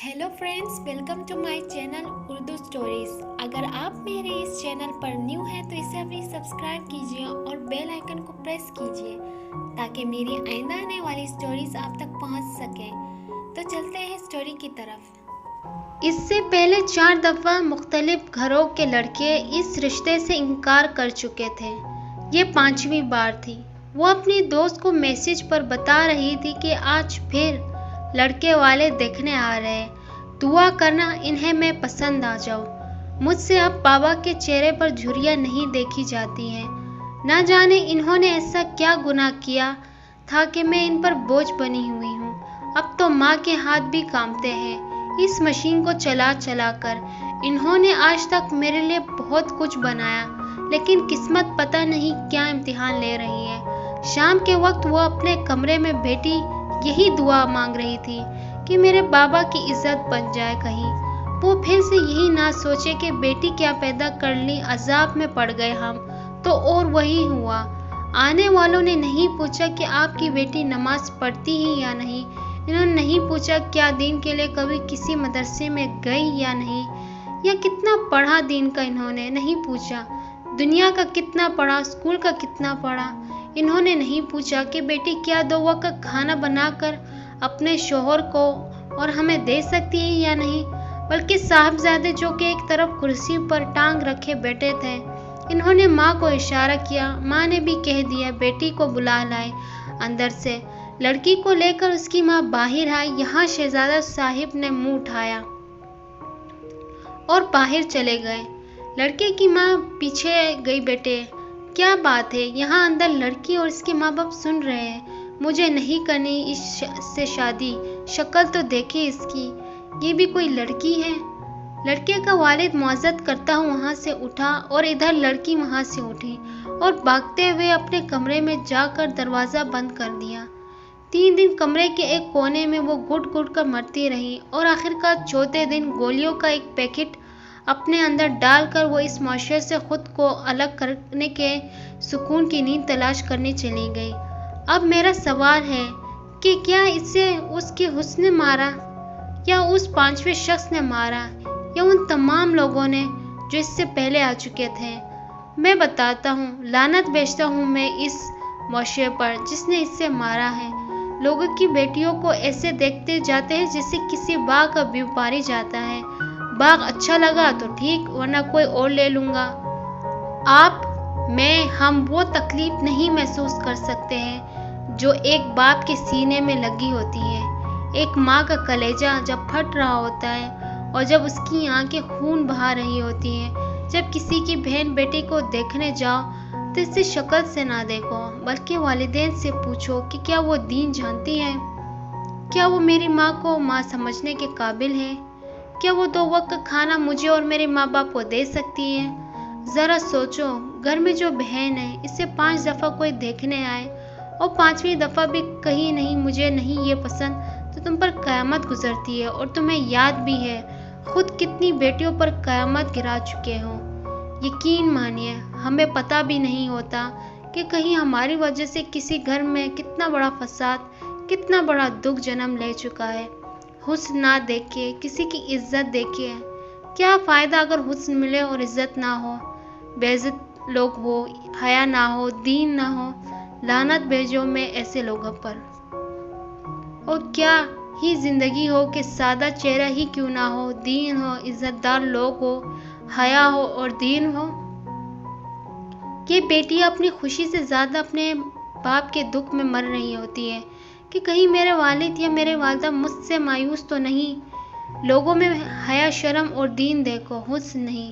Hello friends, welcome to my channel Urdu stories. अगर आप मेरे इस चैनल पर न्यू हैं तो इसे अभी सब्सक्राइब कीजिए और बेल आइकन को प्रेस कीजिए ताकि मेरी आइंदा आने वाली स्टोरीज आप तक पहुंच सकें। तो चलते हैं स्टोरी की तरफ। इससे पहले 4 दफ़ा मुख्तलिफ घरों के लड़के इस रिश्ते से इनकार कर चुके थे। ये 5वीं बार थी। वो अपनी दोस्त को मैसेज पर बता रही थी कि आज फिर लड़के वाले देखने आ रहे हैं, दुआ करना इन्हें मैं पसंद आ जाऊं। मुझसे अब बाबा के चेहरे पर झुर्रियाँ नहीं देखी जाती हैं। ना जाने इन्होंने ऐसा क्या गुनाह किया था कि मैं इन पर बोझ बनी हुई हूँ। अब तो माँ के हाथ भी कांपते हैं। इस मशीन को चला चला कर इन्होंने आज तक मेरे लिए बहुत कुछ बनाया, लेकिन किस्मत पता नहीं क्या इम्तिहान ले रही है। शाम के वक्त वो अपने कमरे में बैठी यही दुआ मांग रही थी कि मेरे बाबा की इज्जत बन जाए। कहीं वो फिर से यही ना सोचे कि बेटी क्या पैदा कर ली, अजाब में पड़ गए हम तो। और वही हुआ। आने वालों ने नहीं पूछा कि आपकी बेटी नमाज पढ़ती ही या नहीं। इन्होंने नहीं पूछा क्या दीन के लिए कभी किसी मदरसे में गई या नहीं, या कितना पढ़ा दीन का इन्होंने नहीं पूछा। दुनिया का कितना पढ़ा, स्कूल का कितना पढ़ा। इन्होंने नहीं पूछा कि बेटी क्या 2 वक्त का खाना बनाकर अपने शोहर को और हमें दे सकती है या नहीं। बल्कि साहबजादे जो कि एक तरफ कुर्सी पर टांग रखे बैठे थे, इन्होंने माँ को इशारा किया। माँ ने भी कह दिया बेटी को बुला लाए। अंदर से लड़की को लेकर उसकी माँ बाहर आई। यहाँ शहजादा साहिब ने मुंह उठाया और बाहर चले गए। लड़के की माँ पीछे गई। बेटे क्या बात है, यहाँ अंदर लड़की और इसके माँ बाप सुन रहे हैं। मुझे नहीं करनी इससे शादी। शक्ल तो देखे इसकी, ये भी कोई लड़की है। लड़के का वालिद मुआज़त करता हुआ वहाँ से उठा और इधर लड़की वहाँ से उठी और भागते हुए अपने कमरे में जाकर दरवाज़ा बंद कर दिया। 3 दिन कमरे के एक कोने में वो घुट घुट कर मरती रही और आखिरकार चौथे दिन गोलियों का एक पैकेट अपने अंदर डालकर वो इस माशरे से खुद को अलग करने के सुकून की नींद तलाश करने चली गई। अब मेरा सवाल है कि क्या इसे उसके हुस्न ने मारा, या उस 5वें शख्स ने मारा, या उन तमाम लोगों ने जो इससे पहले आ चुके थे। मैं बताता हूँ, लानत भेजता हूँ मैं इस माशरे पर जिसने इससे मारा है। लोगों की बेटियों को ऐसे देखते जाते हैं जैसे किसी बाग का व्यापारी जाता है। बाग अच्छा लगा तो ठीक, वरना कोई और ले लूँगा। आप, मैं, हम वो तकलीफ नहीं महसूस कर सकते हैं जो एक बाप के सीने में लगी होती है। एक माँ का कलेजा जब फट रहा होता है और जब उसकी आंखें खून बहा रही होती हैं। जब किसी की बहन बेटी को देखने जाओ तो इसे शक्ल से ना देखो, बल्कि वालिदैन से पूछो कि क्या वो दीन जानती है, क्या वो मेरी माँ को माँ समझने के काबिल है, क्या वो 2 वक्त का खाना मुझे और मेरे माँ बाप को दे सकती है। ज़रा सोचो, घर में जो बहन है इसे 5 दफ़ा कोई देखने आए और 5वीं दफ़ा भी कहीं नहीं मुझे नहीं ये पसंद, तो तुम पर क़यामत गुजरती है। और तुम्हें याद भी है खुद कितनी बेटियों पर क़यामत गिरा चुके हो। यकीन मानिए, हमें पता भी नहीं होता कि कहीं हमारी वजह से किसी घर में कितना बड़ा फसाद, कितना बड़ा दुख जन्म ले चुका है। हुस्न ना देखे, किसी की इज्जत देखिए। क्या फ़ायदा अगर हुस्न मिले और इज्जत ना हो, बेइज्जत लोग हो, हया ना हो, दीन ना हो। लानत भेजो मैं ऐसे लोगों पर। और क्या ही ज़िंदगी हो कि सादा चेहरा ही क्यों ना हो, दीन हो, इज्जतदार लोग हो, हया हो और दीन हो। ये बेटियां अपनी खुशी से ज़्यादा अपने बाप के दुख में मर रही होती है कि कहीं मेरे वालिद या मेरे वालिदा मुझसे मायूस तो नहीं। लोगों में हया, शर्म और दीन देखो, हुस्न नहीं।